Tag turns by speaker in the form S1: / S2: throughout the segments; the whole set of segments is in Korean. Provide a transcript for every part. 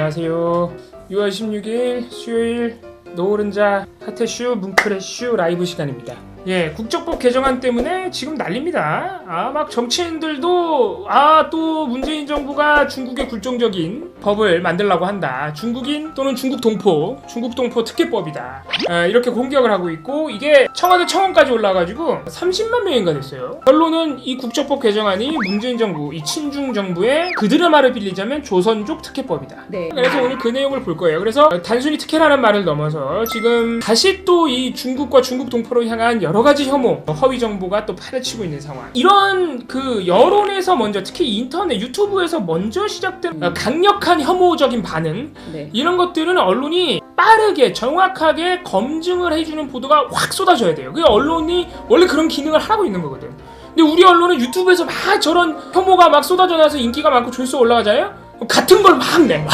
S1: 안녕하세요. 6월 16일 수요일 노른자 하태슈 뭉클의슈 라이브 시간입니다. 예, 국적법 개정안 때문에 지금 난립니다. 막 정치인들도 또 문재인 정부가 중국의 굴종적인 법을 만들려고 한다. 중국인 또는 중국 동포 특혜법이다. 이렇게 공격을 하고 있고 이게 청와대 청원까지 올라가지고 30만 명인가 됐어요. 결론은 이 국적법 개정안이 문재인 정부, 이 친중 정부의 그들의 말을 빌리자면 조선족 특혜법이다.
S2: 네.
S1: 그래서 오늘 그 내용을 볼 거예요. 그래서 단순히 특혜라는 말을 넘어서 지금 다시 또 이 중국과 중국 동포로 향한 여러 가지 혐오, 허위 정보가 또 파헤치고 있는 상황. 이런 그 여론에서 먼저 특히 인터넷, 유튜브에서 먼저 시작된 강력한 혐오적인 반응,
S2: 네.
S1: 이런 것들은 언론이 빠르게 정확하게 검증을 해주는 보도가 확 쏟아져야 돼요. 그 언론이 원래 그런 기능을 하고 있는 거거든. 근데 우리 언론은 유튜브에서 막 저런 혐오가 막 쏟아져 나서 인기가 많고 조회수 올라가잖아요? 같은 걸 막 내.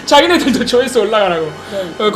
S1: 자기네들도 조회수 올라가라고.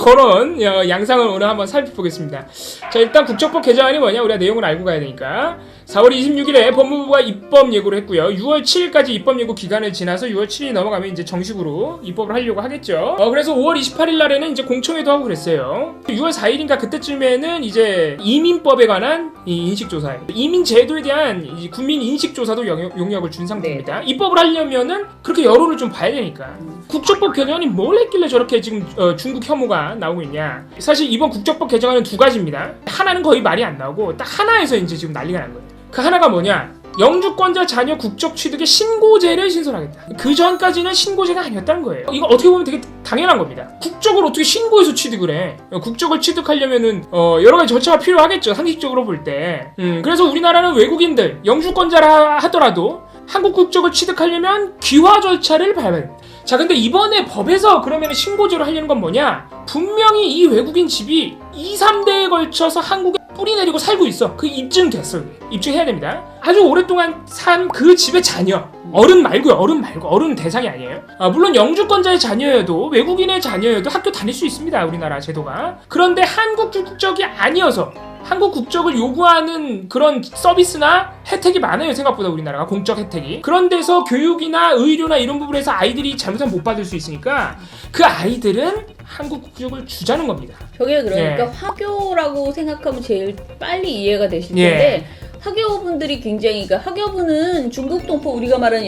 S1: 그런 양상을 오늘 한번 살펴보겠습니다. 자, 일단 국적법 개정안이 뭐냐? 우리가 내용을 알고 가야 되니까. 4월 26일에 법무부가 입법 예고를 했고요. 6월 7일까지 입법 예고 기간을 지나서 6월 7일이 넘어가면 이제 정식으로 입법을 하려고 하겠죠. 그래서 5월 28일 날에는 이제 공청회도 하고 그랬어요. 6월 4일인가 그때쯤에는 이제 이민법에 관한 이 인식조사예요. 이민 제도에 대한 국민 인식조사도 용역을 준 상태입니다. 네. 입법을 하려면은 그렇게 여론을 좀 봐야 되니까. 국적법 개정안이 뭘 했길래 저렇게 지금 중국 혐오가 나오고 있냐. 사실 이번 국적법 개정안은 두 가지입니다. 하나는 거의 말이 안 나오고 딱 하나에서 이제 지금 난리가 난 거예요. 그 하나가 뭐냐? 영주권자 자녀 국적 취득의 신고제를 신설하겠다. 그 전까지는 신고제가 아니었다는 거예요. 이거 어떻게 보면 되게 당연한 겁니다. 국적을 어떻게 신고해서 취득을 해? 국적을 취득하려면은 여러 가지 절차가 필요하겠죠. 상식적으로 볼 때. 그래서 우리나라는 외국인들 영주권자라 하더라도 한국 국적을 취득하려면 귀화 절차를 밟아야 됩니다. 자, 근데 이번에 법에서 그러면 신고제로 하려는 건 뭐냐? 분명히 이 외국인 집이 2, 3대에 걸쳐서 한국에 뿌리 내리고 살고 있어. 그 입증됐어. 입증해야 됩니다. 아주 오랫동안 산 그 집의 자녀. 어른 말고요. 어른 대상이 아니에요. 물론 영주권자의 자녀여도 외국인의 자녀여도 학교 다닐 수 있습니다. 우리나라 제도가. 그런데 한국 국적이 아니어서 한국 국적을 요구하는 그런 서비스나 혜택이 많아요. 생각보다 우리나라가 공적 혜택이. 그런 데서 교육이나 의료나 이런 부분에서 아이들이 잘못하면 못 받을 수 있으니까 그 아이들은 한국 국적을 주자는 겁니다.
S2: 저게 그러니까
S1: 예. 화교라고
S2: 생각하면 제일 빨리 이해가 되실 텐데 화교분들이 굉장히, 그러니까 화교분은 중국 동포, 우리가 말하는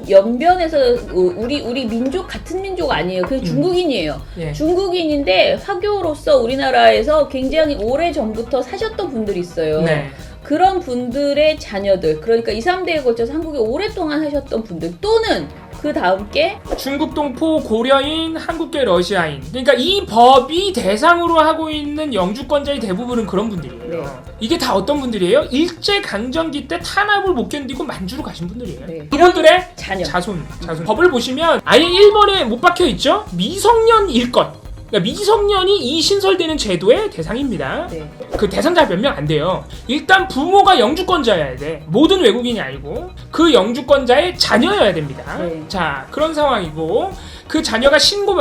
S2: 연변에서 우리 민족 같은 민족 아니에요. 그게 중국인이에요.
S1: 예.
S2: 중국인인데 화교로서 우리나라에서 굉장히 오래 전부터 사셨던 분들이 있어요.
S1: 네.
S2: 그런 분들의 자녀들, 그러니까 2, 3대에 걸쳐서 한국에 오랫동안 하셨던 분들 또는 그 다음 게
S1: 중국 동포 고려인 한국계 러시아인. 그러니까 이 법이 대상으로 하고 있는 영주권자의 대부분은 그런 분들이에요.
S2: 네.
S1: 이게 다 어떤 분들이에요? 일제강점기 때 탄압을 못 견디고 만주로 가신 분들이에요.
S2: 네.
S1: 이분들의
S2: 자손.
S1: 법을 보시면 아예 1번에 못 박혀 있죠? 미성년일 것. 그러니까 미성년이 이 신설되는 제도의 대상입니다.
S2: 네.
S1: 그 대상자가 몇 명 안 돼요. 일단 부모가 영주권자여야 돼. 모든 외국인이 아니고 그 영주권자의 자녀여야 됩니다.
S2: 네.
S1: 자, 그런 상황이고 그 자녀가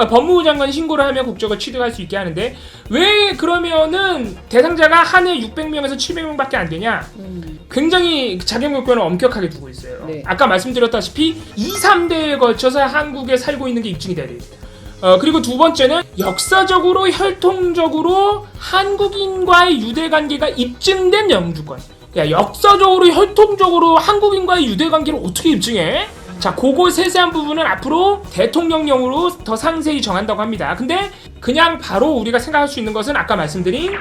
S1: 법무부 장관이 신고를 하면 국적을 취득할 수 있게 하는데 왜 그러면은 대상자가 한 해 600명에서 700명밖에 안 되냐? 굉장히 자격 요건을 엄격하게 두고 있어요.
S2: 네.
S1: 아까 말씀드렸다시피 2, 3대에 걸쳐서 한국에 살고 있는 게 입증이 돼야 됩니다. 그리고 두 번째는 역사적으로 혈통적으로 한국인과의 유대관계가 입증된 영주권. 야, 역사적으로 혈통적으로 한국인과의 유대관계를 어떻게 입증해? 자, 그거 세세한 부분은 앞으로 대통령령으로 더 상세히 정한다고 합니다. 근데 그냥 바로 우리가 생각할 수 있는 것은 아까 말씀드린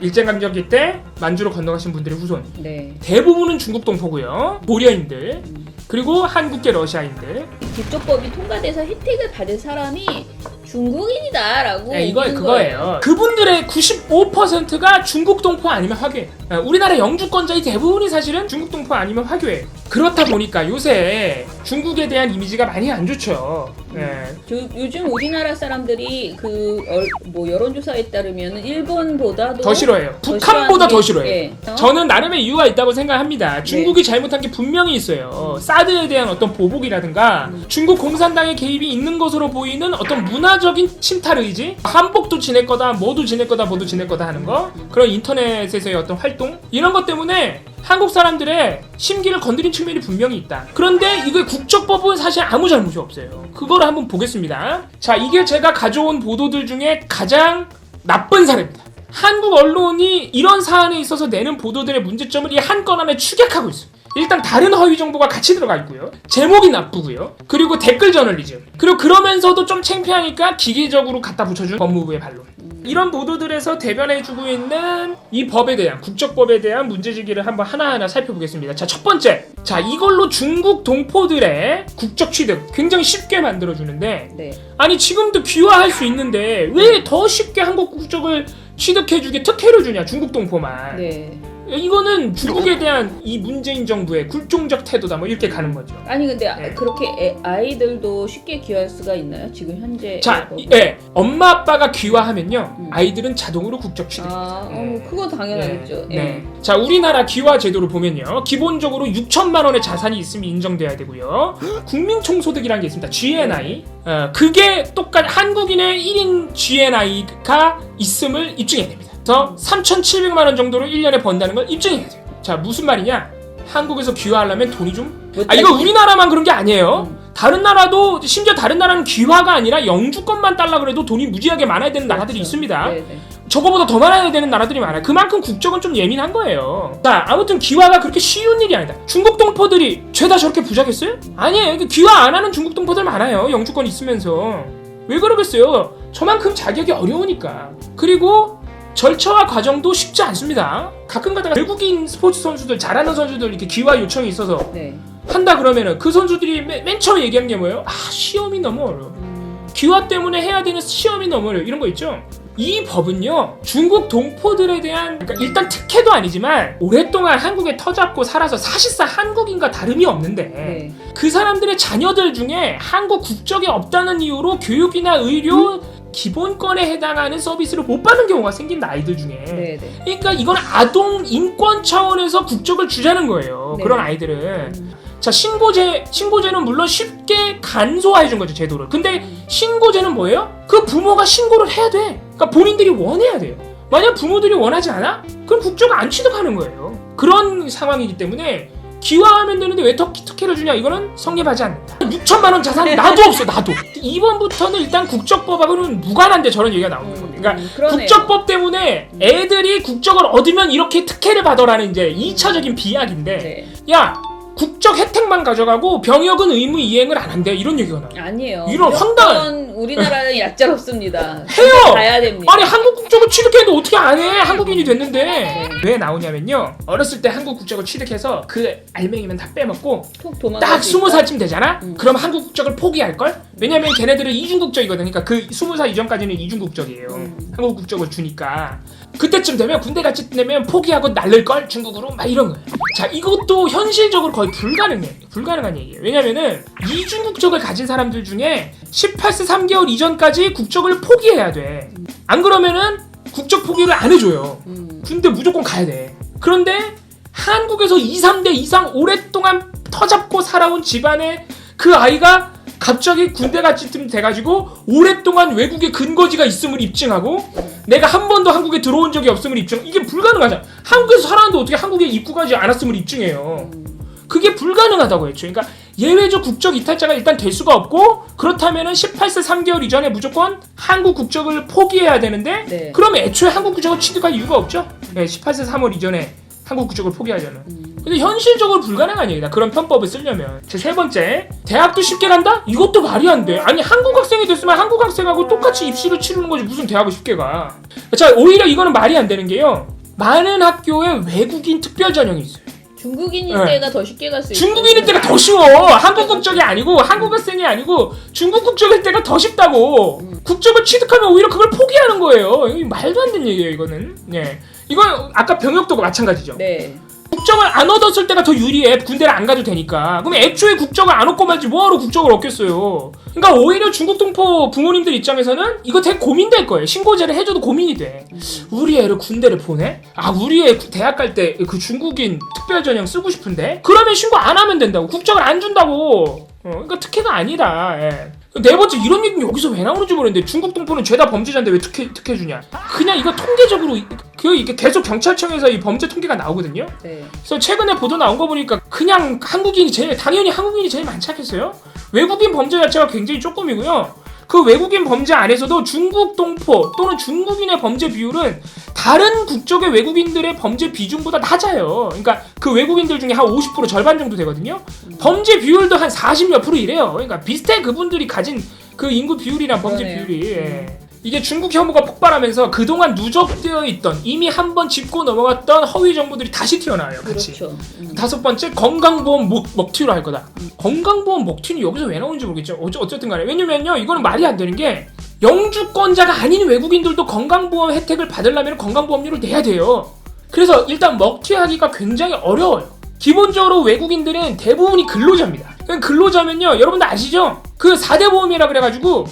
S1: 일제강점기 때 만주로 건너가신 분들의 후손.
S2: 네.
S1: 대부분은 중국 동포고요. 고려인들. 그리고 한국계 러시아인들.
S2: 국적법이 통과돼서 혜택을 받을 사람이 중국인이다라고.
S1: 네, 이거 그거예요. 그분들의 95%가 중국 동포 아니면 화교예요. 우리나라 영주권자의 대부분이 사실은 중국 동포 아니면 화교예요. 그렇다 보니까 요새 중국에 대한 이미지가 많이 안 좋죠.
S2: 요즘 우리나라 사람들이 여론조사에 따르면 일본보다도
S1: 더 싫어해요. 북한보다 더 싫어해요.
S2: 예.
S1: 저는 나름의 이유가 있다고 생각합니다. 중국이 잘못한 게 분명히 있어요. 사드에 대한 어떤 보복이라든가 중국 공산당의 개입이 있는 것으로 보이는 어떤 문화적인 침탈 의지, 한복도 지낼 거다, 뭐도 지낼 거다, 뭐도 지낼 거다 하는 거, 그런 인터넷에서의 어떤 활동, 이런 것 때문에 한국 사람들의 심기를 건드린 측면이 분명히 있다. 그런데 이게 국적법은 사실 아무 잘못이 없어요. 그거를 한번 보겠습니다. 자, 이게 제가 가져온 보도들 중에 가장 나쁜 사례입니다. 한국 언론이 이런 사안에 있어서 내는 보도들의 문제점을 이 한 건 안에 축약하고 있어요. 일단 다른 허위 정보가 같이 들어가 있고요. 제목이 나쁘고요. 그리고 댓글 저널리즘. 그리고 그러면서도 좀 창피하니까 기계적으로 갖다 붙여준 법무부의 반론. 이런 보도들에서 대변해주고 있는 이 법에 대한, 국적법에 대한 문제제기를 한번 하나하나 살펴보겠습니다. 자, 첫 번째. 자, 이걸로 중국 동포들의 국적 취득 굉장히 쉽게 만들어주는데,
S2: 네.
S1: 아니 지금도 귀화할 수 있는데 왜 더 쉽게 한국 국적을 취득해주게 특혜를 주냐, 중국 동포만.
S2: 네.
S1: 이거는 중국에 대한 이 문재인 정부의 굴종적 태도다, 뭐 이렇게 가는 거죠.
S2: 아니 근데
S1: 네.
S2: 그렇게 아이들도 쉽게 귀할 수가 있나요? 지금 현재.
S1: 자, 엄마 아빠가 귀화하면요, 아이들은 자동으로 국적 취득.
S2: 그거 당연하겠죠.
S1: 네. 자, 우리나라 귀화 제도를 보면요, 기본적으로 6천만 원의 자산이 있으면 인정돼야 되고요. 국민총소득이라는 게 있습니다. GNI. 그게 똑같이 한국인의 1인 GNI가 있음을 입증해야 됩니다. 그래서 3,700만 원 정도를 1년에 번다는 걸 입증해야 돼요. 자, 무슨 말이냐? 한국에서 귀화하려면 돈이 좀... 이거 우리나라만 그런 게 아니에요. 다른 나라도, 심지어 다른 나라는 귀화가 아니라 영주권만 달라 그래도 돈이 무지하게 많아야 되는 나라들이 있습니다.
S2: 네네.
S1: 저거보다 더 많아야 되는 나라들이 많아요. 그만큼 국적은 좀 예민한 거예요. 자, 아무튼 귀화가 그렇게 쉬운 일이 아니다. 중국 동포들이 죄다 저렇게 부자겠어요? 아니에요. 귀화 안 하는 중국 동포들 많아요. 영주권 있으면서. 왜 그러겠어요? 저만큼 자격이 어려우니까. 그리고 절차와 과정도 쉽지 않습니다. 가끔 가다가 외국인 스포츠 선수들, 잘하는 선수들 이렇게 귀화 요청이 있어서
S2: 네.
S1: 한다 그러면은 그 선수들이 맨 처음에 얘기한 게 뭐예요? 시험이 너무 어려워. 귀화 때문에 해야 되는 시험이 너무 어려워. 이런 거 있죠? 이 법은요, 중국 동포들에 대한, 그러니까 일단 특혜도 아니지만 오랫동안 한국에 터잡고 살아서 사실상 한국인과 다름이 없는데,
S2: 네.
S1: 그 사람들의 자녀들 중에 한국 국적이 없다는 이유로 교육이나 의료 기본권에 해당하는 서비스를 못 받는 경우가 생긴다, 아이들 중에.
S2: 네네.
S1: 그러니까 이건 아동 인권 차원에서 국적을 주자는 거예요.
S2: 네.
S1: 그런 아이들은. 자, 신고제는 물론 쉽게 간소화해 준 거죠, 제도를. 근데 신고제는 뭐예요? 그 부모가 신고를 해야 돼. 그러니까 본인들이 원해야 돼요. 만약 부모들이 원하지 않아? 그럼 국적을 안 취득하는 거예요. 그런 상황이기 때문에 귀화하면 되는데 왜 특혜를 주냐? 이거는 성립하지 않는다. 6천만 원 자산 나도 없어, 나도. 이번부터는 일단 국적법하고는 무관한데 저런 얘기가 나오는 거예요. 그러니까
S2: 그러네요.
S1: 국적법 때문에 애들이 국적을 얻으면 이렇게 특혜를 받아라는 이제 2차적인 비약인데,
S2: 네.
S1: 야, 국적 혜택만 가져가고 병역은 의무 이행을 안 한대, 이런 얘기가 나와요.
S2: 아니에요.
S1: 이런 황당한.
S2: 우리나라는 얕잡습니다.
S1: 해요.
S2: 가야 됩니다.
S1: 아니, 한국 국적을 취득했는데 어떻게 안 해? 한국인이 됐는데. 왜 나오냐면요, 어렸을 때 한국 국적을 취득해서 그 알맹이면 다 빼먹고
S2: 톡 도망갈
S1: 딱
S2: 수 있다?
S1: 20살쯤 되잖아? 그럼 한국 국적을 포기할걸? 왜냐면 걔네들은 이중국적이거든. 그러니까 그 20살 이전까지는 이중국적이에요. 한국 국적을 주니까. 그때쯤 되면, 군대 같이 되면 포기하고 날릴걸? 중국으로? 막 이런 거예요. 자, 이것도 현실적으로 거의 불가능한 얘기예요. 왜냐면은 이중국적을 가진 사람들 중에 18세 3개월 이전까지 국적을 포기해야 돼. 안 그러면은 국적 포기를 안 해줘요. 군대 무조건 가야 돼. 그런데 한국에서 2, 3대 이상 오랫동안 터잡고 살아온 집안의 그 아이가 갑자기 군대같이 돼가지고 오랫동안 외국에 근거지가 있음을 입증하고 내가 한 번도 한국에 들어온 적이 없음을 입증. 이게 불가능하잖아. 한국에서 살았는데 어떻게 한국에 입국하지 않았음을 입증해요. 그게 불가능하다고 했죠. 그러니까 예외적 국적 이탈자가 일단 될 수가 없고, 그렇다면은 18세 3개월 이전에 무조건 한국 국적을 포기해야 되는데,
S2: 네.
S1: 그럼 애초에 한국 국적을 취득할 이유가 없죠. 네, 18세 3월 이전에 한국 국적을 포기하려면. 근데 현실적으로 불가능한 얘기다, 그런 편법을 쓰려면. 제 세 번째, 대학도 쉽게 간다? 이것도 말이 안 돼. 아니, 한국 학생이 됐으면 한국 학생하고 똑같이 입시를 치르는 거지, 무슨 대학을 쉽게 가. 자, 오히려 이거는 말이 안 되는 게요, 많은 학교에 외국인 특별 전형이 있어요.
S2: 중국인일
S1: 네.
S2: 때가 더 쉽게 갈 수 있어요.
S1: 중국인일 때가 더 쉬워. 한국 국적이 아니고, 한국 학생이 아니고 중국 국적일 때가 더 쉽다고. 국적을 취득하면 오히려 그걸 포기하는 거예요. 이거 말도 안 되는 얘기예요, 이거는. 예. 이건 아까 병역도 마찬가지죠.
S2: 네.
S1: 국적을 안 얻었을 때가 더 유리해. 군대를 안 가도 되니까. 그럼 애초에 국적을 안 얻고 말지 뭐하러 국적을 얻겠어요. 그러니까 오히려 중국 동포 부모님들 입장에서는 이거 되게 고민될 거예요. 신고제를 해줘도 고민이 돼. 우리 애를 군대를 보내? 아, 우리 애 대학 갈 때 그 중국인 특별전형 쓰고 싶은데? 그러면 신고 안 하면 된다고. 국적을 안 준다고. 그러니까 특혜가 아니다. 예. 네 번째, 이런 얘기는 여기서 왜 나오는지 모르겠는데, 중국 동포는 죄다 범죄자인데 왜 특혜 주냐? 그냥 이거 통계적으로 이게 계속 경찰청에서 이 범죄 통계가 나오거든요.
S2: 네.
S1: 그래서 최근에 보도 나온 거 보니까 그냥 당연히 한국인이 제일 많지 않겠어요? 외국인 범죄 자체가 굉장히 조금이고요. 그 외국인 범죄 안에서도 중국 동포 또는 중국인의 범죄 비율은 다른 국적의 외국인들의 범죄 비중보다 낮아요. 그러니까 그 외국인들 중에 한 50% 절반 정도 되거든요. 범죄 비율도 한 40몇 프로 이래요. 그러니까 비슷해 그분들이 가진 그 인구 비율이랑 범죄
S2: 그러네요.
S1: 비율이. 예. 이게 중국 혐오가 폭발하면서 그동안 누적되어 있던 이미 한번 짚고 넘어갔던 허위 정보들이 다시 튀어나와요. 같이.
S2: 그렇죠.
S1: 다섯 번째, 건강보험 먹튀로 할 거다. 건강보험 먹튀는 여기서 왜 나오는지 모르겠죠. 어쨌든 간에. 왜냐면요, 이거는 말이 안 되는 게 영주권자가 아닌 외국인들도 건강보험 혜택을 받으려면 건강보험료를 내야 돼요. 그래서 일단 먹튀하기가 굉장히 어려워요. 기본적으로 외국인들은 대부분이 근로자입니다. 근로자면요, 여러분들 아시죠? 그 4대 보험이라 그래가지고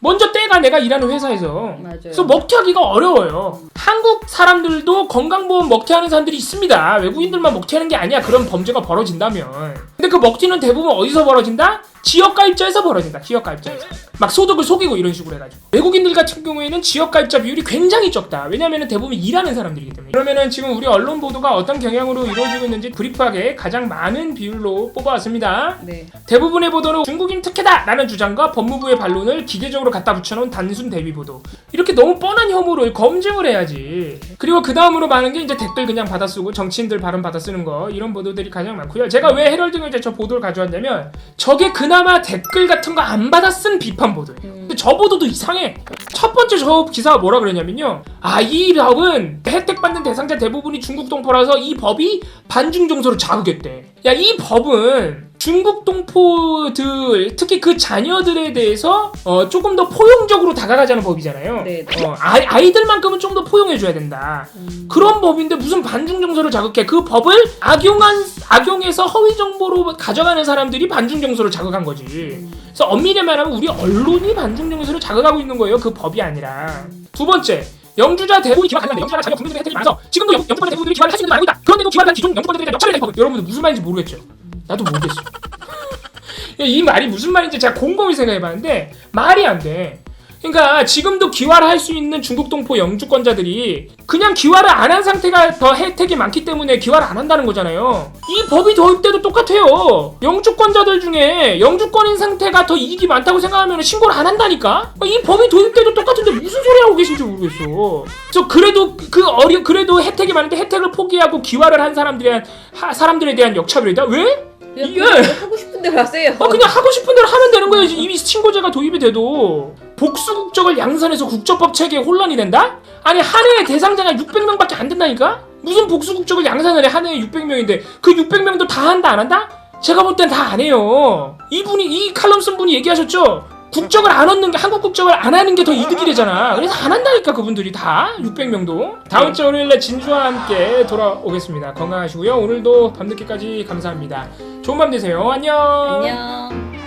S1: 먼저 떼가 내가 일하는 회사에서.
S2: 맞아요.
S1: 그래서 먹튀하기가 어려워요. 한국 사람들도 건강보험 먹튀하는 사람들이 있습니다. 외국인들만 먹튀하는 게 아니야. 그런 범죄가 벌어진다면. 근데 그 먹튀는 대부분 어디서 벌어진다? 지역가입자에서 벌어진다. 지역가입자에서. 막 소득을 속이고 이런 식으로 해가지고. 외국인들 같은 경우에는 지역가입자 비율이 굉장히 적다. 왜냐면 대부분 일하는 사람들이기 때문에. 그러면은 지금 우리 언론 보도가 어떤 경향으로 이루어지고 있는지 브리프하게 가장 많은 비율로 뽑아왔습니다.
S2: 네.
S1: 대부분의 보도는 중국인 특혜다라는 주장과 법무부의 반론을 기계적으로 갖다 붙여놓은 단순 대비 보도. 이렇게 너무 뻔한 혐오를 검증을 해야지. 그리고 그 다음으로 많은 게 이제 댓글 그냥 받아 쓰고 정치인들 발언 받아 쓰는 거, 이런 보도들이 가장 많고요. 제가 왜 헤럴드 저 보도를 가져왔냐면 저게 그나마 댓글 같은 거 안 받아 쓴 비판 보도예요. 근데 저 보도도 이상해. 첫 번째 저 기사가 뭐라 그랬냐면요, 이 법은 혜택 받는 대상자 대부분이 중국 동포라서 이 법이 반중 정서를 자극했대. 야, 이 법은 중국 동포들, 특히 그 자녀들에 대해서 조금 더 포용적으로 다가가자는 법이잖아요.
S2: 네.
S1: 아이들만큼은 좀 더 포용해줘야 된다. 그런 법인데 무슨 반중 정서를 자극해? 그 법을 악용해서 허위 정보로 가져가는 사람들이 반중 정서를 자극한 거지. 그래서 엄밀히 말하면 우리 언론이 반중 정서를 자극하고 있는 거예요. 그 법이 아니라. 두 번째, 영주자 대부분이 기활 가능한데 영주자가 자녀 국민들의 혜택이 많아서 지금도 영주권 대부분들이 기활을 할 수 있는 걸 알고 있다. 그런데도 기활한 기존 영주권자들에 대한 역차별의 법은. 여러분들 무슨 말인지 모르겠죠? 나도 모르겠어. 이 말이 무슨 말인지 제가 곰곰이 생각해봤는데 말이 안 돼. 그러니까 지금도 기활을 할 수 있는 중국 동포 영주권자들이 그냥 기활을 안 한 상태가 더 혜택이 많기 때문에 기활을 안 한다는 거잖아요. 이 법이 도입돼도 똑같아요. 영주권자들 중에 영주권인 상태가 더 이익이 많다고 생각하면 신고를 안 한다니까? 이 법이 도입돼도 똑같은데 무슨 소리 하고 계신지 모르겠어. 그래도 혜택이 많은데 혜택을 포기하고 기활을 한 사람들에 대한 역차별이다? 왜?
S2: 그냥 하고 싶은 대로 하세요.
S1: 그냥 하고 싶은 대로 하면 되는 거예요. 이미 신고제가 도입이 돼도. 복수 국적을 양산해서 국적법 체계에 혼란이 된다? 아니, 한 해에 대상자가 600명밖에 안 된다니까? 무슨 복수 국적을 양산을 해? 한 해에 600명인데 그 600명도 다 한다 안 한다? 제가 볼 땐 다 안 해요. 이 칼럼 쓴 분이 얘기하셨죠? 국적을 안 얻는 게, 한국 국적을 안 하는 게 더 이득이래잖아. 그래서 안 한다니까, 그분들이 다. 600명도. 다음 주 월요일에 진주와 함께 돌아오겠습니다. 건강하시고요. 오늘도 밤늦게까지 감사합니다. 좋은 밤 되세요. 안녕.
S2: 안녕.